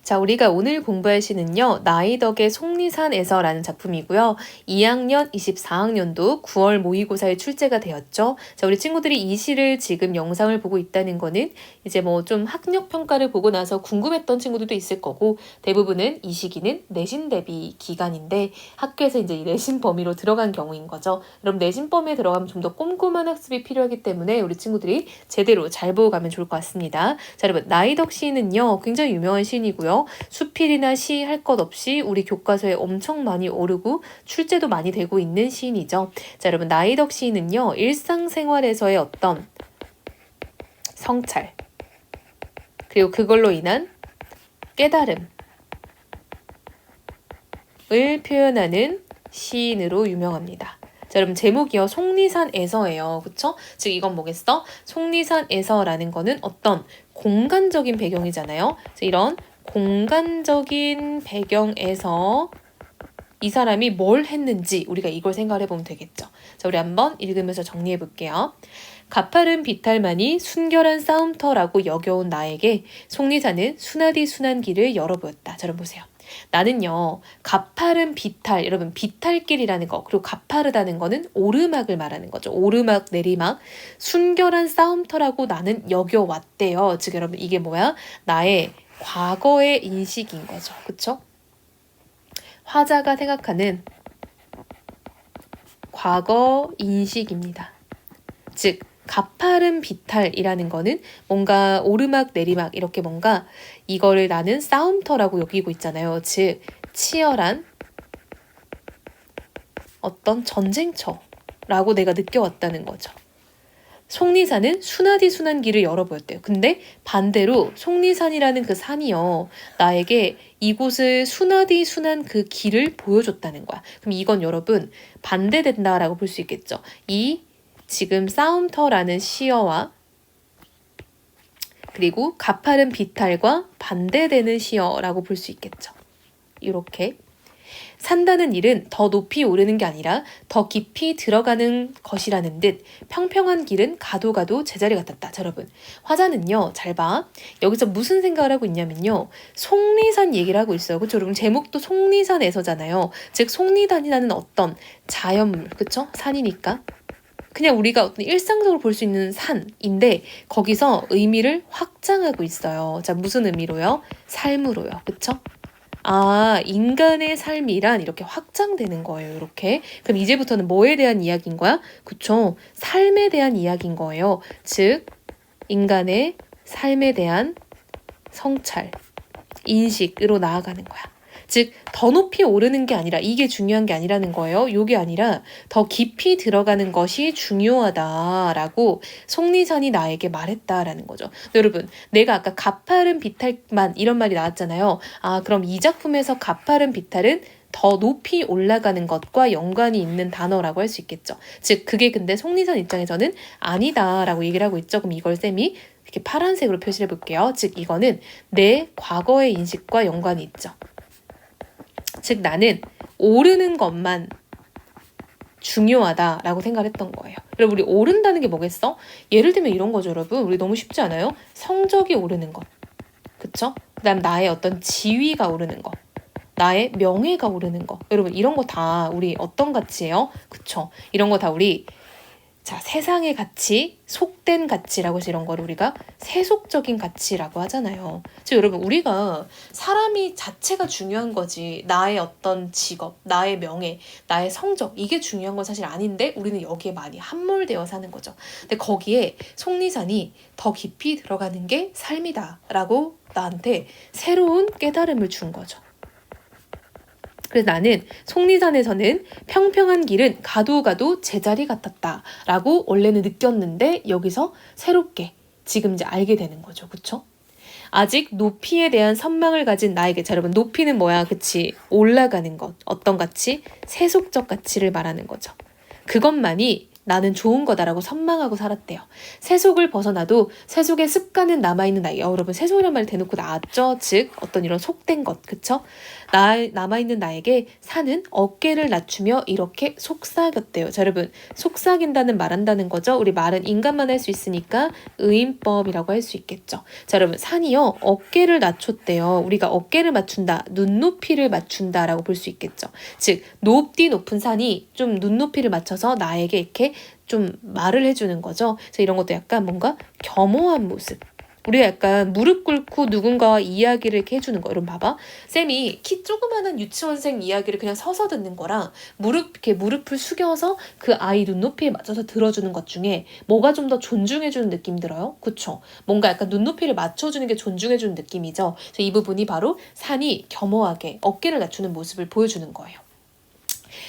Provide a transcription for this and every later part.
자, 우리가 오늘 공부할 시는요, 나이덕의 속리산에서라는 작품이고요. 2학년, 24학년도 9월 모의고사에 출제가 되었죠. 자, 우리 친구들이 이 시를 지금 영상을 보고 있다는 거는 이제 뭐 좀 학력 평가를 보고 나서 궁금했던 친구들도 있을 거고, 대부분은 이 시기는 내신 대비 기간인데 학교에서 이제 이 내신 범위로 들어간 경우인 거죠. 여러분 내신 범위에 들어가면 좀 더 꼼꼼한 학습이 필요하기 때문에 우리 친구들이 제대로 잘 보고 가면 좋을 것 같습니다. 자, 여러분 나이덕 시는요, 굉장히 유명한 시인이고요. 수필이나 시 할 것 없이 우리 교과서에 엄청 많이 오르고 출제도 많이 되고 있는 시인이죠. 자, 여러분 나이덕 시인은요, 일상생활에서의 어떤 성찰, 그리고 그걸로 인한 깨달음을 표현하는 시인으로 유명합니다. 자, 여러분 제목이요, 속리산에서예요. 그쵸? 즉 이건 뭐겠어? 속리산에서라는 거는 어떤 공간적인 배경이잖아요. 이런 공간적인 배경에서 이 사람이 뭘 했는지 우리가 이걸 생각을 해보면 되겠죠. 자, 우리 한번 읽으면서 정리해 볼게요. 가파른 비탈만이 순결한 싸움터라고 여겨온 나에게 속리산은 순하디 순한 길을 열어보였다. 자, 여러분 보세요. 나는요, 가파른 비탈, 여러분 비탈길이라는 거, 그리고 가파르다는 거는 오르막을 말하는 거죠. 오르막, 내리막, 순결한 싸움터라고 나는 여겨왔대요. 즉 여러분 이게 뭐야? 나의 과거의 인식인 거죠. 그쵸? 화자가 생각하는 과거 인식입니다. 즉 가파른 비탈이라는 거는 뭔가 오르막 내리막 이렇게 뭔가 이거를 나는 싸움터라고 여기고 있잖아요. 즉 치열한 어떤 전쟁터라고 내가 느껴왔다는 거죠. 속리산은 순하디 순한 길을 열어보였대요. 근데 반대로 속리산이라는 그 산이요, 나에게 이곳을 순하디 순한 그 길을 보여줬다는 거야. 그럼 이건 여러분 반대된다라고 볼 수 있겠죠. 이 지금 싸움터라는 시어와 그리고 가파른 비탈과 반대되는 시어라고 볼 수 있겠죠. 이렇게 산다는 일은 더 높이 오르는 게 아니라 더 깊이 들어가는 것이라는 듯 평평한 길은 가도 가도 제자리 같았다. 자, 여러분 화자는요, 잘 봐. 여기서 무슨 생각을 하고 있냐면요, 속리산 얘기를 하고 있어요. 그렇죠? 여러분 제목도 속리산에서잖아요. 즉 속리산이라는 어떤 자연물, 그쵸? 산이니까 그냥 우리가 어떤 일상적으로 볼 수 있는 산인데 거기서 의미를 확장하고 있어요. 자, 무슨 의미로요? 삶으로요. 그쵸? 아, 인간의 삶이란 이렇게 확장되는 거예요. 이렇게. 그럼 이제부터는 뭐에 대한 이야기인 거야? 그쵸? 삶에 대한 이야기인 거예요. 즉, 인간의 삶에 대한 성찰, 인식으로 나아가는 거야. 즉, 더 높이 오르는 게 아니라 이게 중요한 게 아니라는 거예요. 이게 아니라 더 깊이 들어가는 것이 중요하다라고 속리산이 나에게 말했다라는 거죠. 여러분, 내가 아까 가파른 비탈만 이런 말이 나왔잖아요. 아, 그럼 이 작품에서 가파른 비탈은 더 높이 올라가는 것과 연관이 있는 단어라고 할 수 있겠죠. 즉, 그게 근데 속리산 입장에서는 아니다라고 얘기를 하고 있죠. 그럼 이걸 쌤이 이렇게 파란색으로 표시를 해볼게요. 즉, 이거는 내 과거의 인식과 연관이 있죠. 즉 나는 오르는 것만 중요하다라고 생각을 했던 거예요. 그리고 우리 오른다는 게 뭐겠어? 예를 들면 이런 거죠, 여러분. 우리 너무 쉽지 않아요? 성적이 오르는 것. 그쵸? 그 다음 나의 어떤 지위가 오르는 것. 나의 명예가 오르는 것. 여러분 이런 거 다 우리 어떤 가치예요? 그쵸? 이런 거 다 우리 자, 세상의 가치, 속된 가치라고 해서 이런 거를 우리가 세속적인 가치라고 하잖아요. 즉 여러분 우리가 사람이 자체가 중요한 거지 나의 어떤 직업, 나의 명예, 나의 성적 이게 중요한 건 사실 아닌데 우리는 여기에 많이 함몰되어 사는 거죠. 근데 거기에 속리산이 더 깊이 들어가는 게 삶이다 라고 나한테 새로운 깨달음을 준 거죠. 그래서 나는 속리산에서는 평평한 길은 가도 가도 제자리 같았다 라고 원래는 느꼈는데 여기서 새롭게 지금 이제 알게 되는 거죠. 그쵸? 아직 높이에 대한 선망을 가진 나에게, 자 여러분 높이는 뭐야? 그치? 올라가는 것. 어떤 가치? 세속적 가치를 말하는 거죠. 그것만이 나는 좋은 거다라고 선망하고 살았대요. 세속을 벗어나도 세속의 습관은 남아있는 나이. 여러분 세속이란 말 대놓고 나왔죠. 즉 어떤 이런 속된 것, 그쵸? 남아있는 나에게 산은 어깨를 낮추며 이렇게 속삭였대요. 자, 여러분 속삭인다는 말한다는 거죠. 우리 말은 인간만 할 수 있으니까 의인법이라고 할 수 있겠죠. 자, 여러분 산이요 어깨를 낮췄대요. 우리가 어깨를 맞춘다, 눈높이를 맞춘다라고 볼 수 있겠죠. 즉 높디 높은 산이 좀 눈높이를 맞춰서 나에게 이렇게 좀 말을 해주는 거죠. 그래서 이런 것도 약간 뭔가 겸허한 모습. 우리가 약간 무릎 꿇고 누군가와 이야기를 이렇게 해주는 거. 여러분 봐봐. 쌤이 키 조그마한 유치원생 이야기를 그냥 서서 듣는 거랑 이렇게 무릎을 숙여서 그 아이 눈높이에 맞춰서 들어주는 것 중에 뭐가 좀 더 존중해주는 느낌 들어요? 그쵸? 뭔가 약간 눈높이를 맞춰주는 게 존중해주는 느낌이죠. 그래서 이 부분이 바로 산이 겸허하게 어깨를 낮추는 모습을 보여주는 거예요.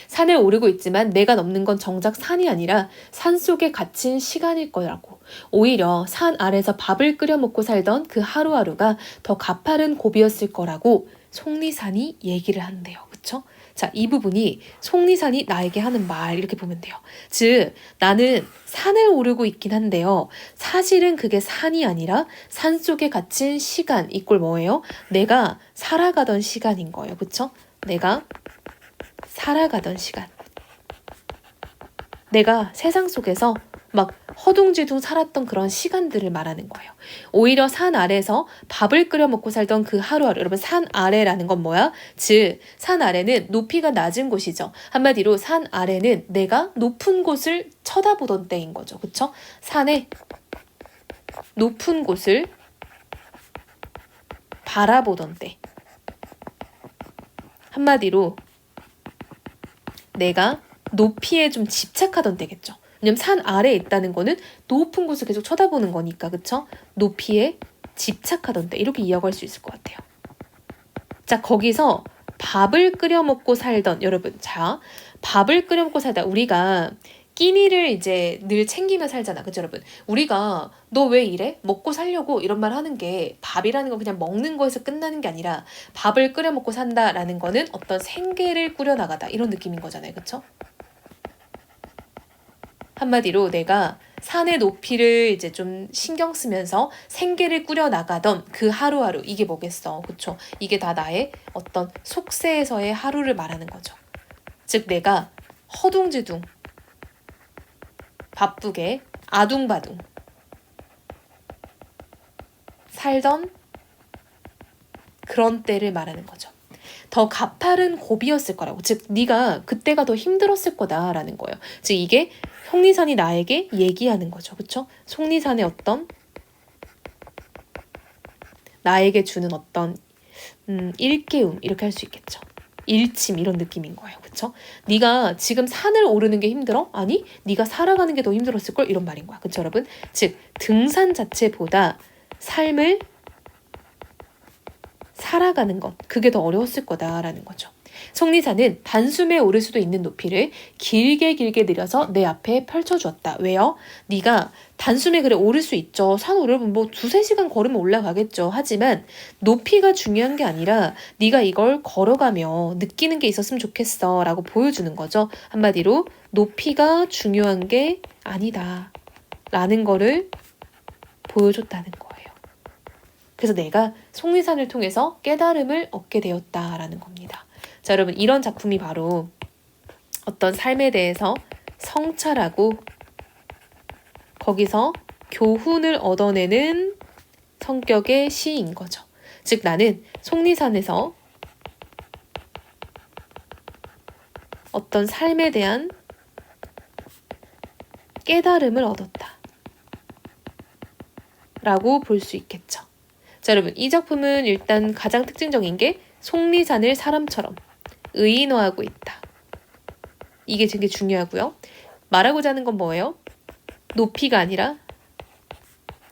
산을 오르고 있지만 내가 넘는 건 정작 산이 아니라 산 속에 갇힌 시간일 거라고. 오히려 산 아래서 밥을 끓여 먹고 살던 그 하루하루가 더 가파른 고비였을 거라고 속리산이 얘기를 한대요. 그쵸? 자, 이 부분이 속리산이 나에게 하는 말 이렇게 보면 돼요. 즉 나는 산을 오르고 있긴 한데요. 사실은 그게 산이 아니라 산 속에 갇힌 시간 이꼴 뭐예요? 내가 살아가던 시간인 거예요. 그쵸? 내가 살아가던 시간. 내가 세상 속에서 막 허둥지둥 살았던 그런 시간들을 말하는 거예요. 오히려 산 아래에서 밥을 끓여 먹고 살던 그 하루하루. 여러분 산 아래라는 건 뭐야? 즉 산 아래는 높이가 낮은 곳이죠. 한마디로 산 아래는 내가 높은 곳을 쳐다보던 때인 거죠. 그쵸? 산의 높은 곳을 바라보던 때. 한마디로 내가 높이에 좀 집착하던 때겠죠. 왜냐면 산 아래에 있다는 거는 높은 곳을 계속 쳐다보는 거니까, 그쵸? 높이에 집착하던 때 이렇게 이해할 수 있을 것 같아요. 자, 거기서 밥을 끓여 먹고 살던 여러분, 자, 밥을 끓여 먹고 살다 우리가 끼니를 이제 늘 챙기며 살잖아. 그쵸, 여러분? 우리가 너 왜 이래? 먹고 살려고 이런 말 하는 게 밥이라는 건 그냥 먹는 거에서 끝나는 게 아니라 밥을 끓여 먹고 산다라는 거는 어떤 생계를 꾸려나가다 이런 느낌인 거잖아요. 그쵸? 한마디로 내가 산의 높이를 이제 좀 신경 쓰면서 생계를 꾸려나가던 그 하루하루 이게 뭐겠어. 그쵸? 이게 다 나의 어떤 속세에서의 하루를 말하는 거죠. 즉 내가 허둥지둥 바쁘게 아둥바둥 살던 그런 때를 말하는 거죠. 더 가파른 고비였을 거라고. 즉 네가 그때가 더 힘들었을 거다라는 거예요. 즉 이게 속리산이 나에게 얘기하는 거죠. 그렇죠? 속리산의 어떤 나에게 주는 어떤 일깨움 이렇게 할 수 있겠죠. 일침 이런 느낌인 거예요. 그렇죠? 네가 지금 산을 오르는 게 힘들어? 아니, 네가 살아가는 게 더 힘들었을 걸 이런 말인 거야. 그렇죠, 여러분? 즉 등산 자체보다 삶을 살아가는 것 그게 더 어려웠을 거다라는 거죠. 속리산은 단숨에 오를 수도 있는 높이를 길게 늘려서 내 앞에 펼쳐주었다. 왜요? 네가 단숨에 그래 오를 수 있죠. 산 오르면 뭐 2-3시간 걸으면 올라가겠죠. 하지만 높이가 중요한 게 아니라 네가 이걸 걸어가며 느끼는 게 있었으면 좋겠어 라고 보여주는 거죠. 한마디로 높이가 중요한 게 아니다 라는 거를 보여줬다는 거예요. 그래서 내가 속리산을 통해서 깨달음을 얻게 되었다라는 겁니다. 자, 여러분 이런 작품이 바로 어떤 삶에 대해서 성찰하고 거기서 교훈을 얻어내는 성격의 시인 거죠. 즉 나는 속리산에서 어떤 삶에 대한 깨달음을 얻었다 라고 볼 수 있겠죠. 자, 여러분 이 작품은 일단 가장 특징적인 게 속리산을 사람처럼 의인화하고 있다. 이게 되게 중요하고요. 말하고자 하는 건 뭐예요? 높이가 아니라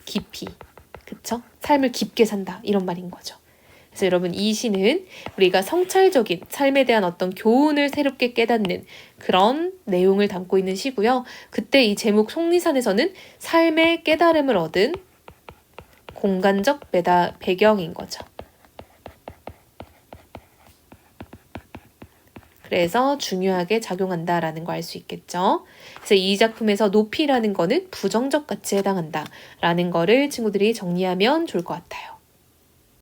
깊이. 그쵸? 삶을 깊게 산다. 이런 말인 거죠. 그래서 여러분 이 시는 우리가 성찰적인 삶에 대한 어떤 교훈을 새롭게 깨닫는 그런 내용을 담고 있는 시고요. 그때 이 제목 속리산에서는 삶의 깨달음을 얻은 공간적 배경인 거죠. 그래서 중요하게 작용한다라는 거 알 수 있겠죠. 그래서 이 작품에서 높이라는 거는 부정적 가치에 해당한다라는 거를 친구들이 정리하면 좋을 것 같아요.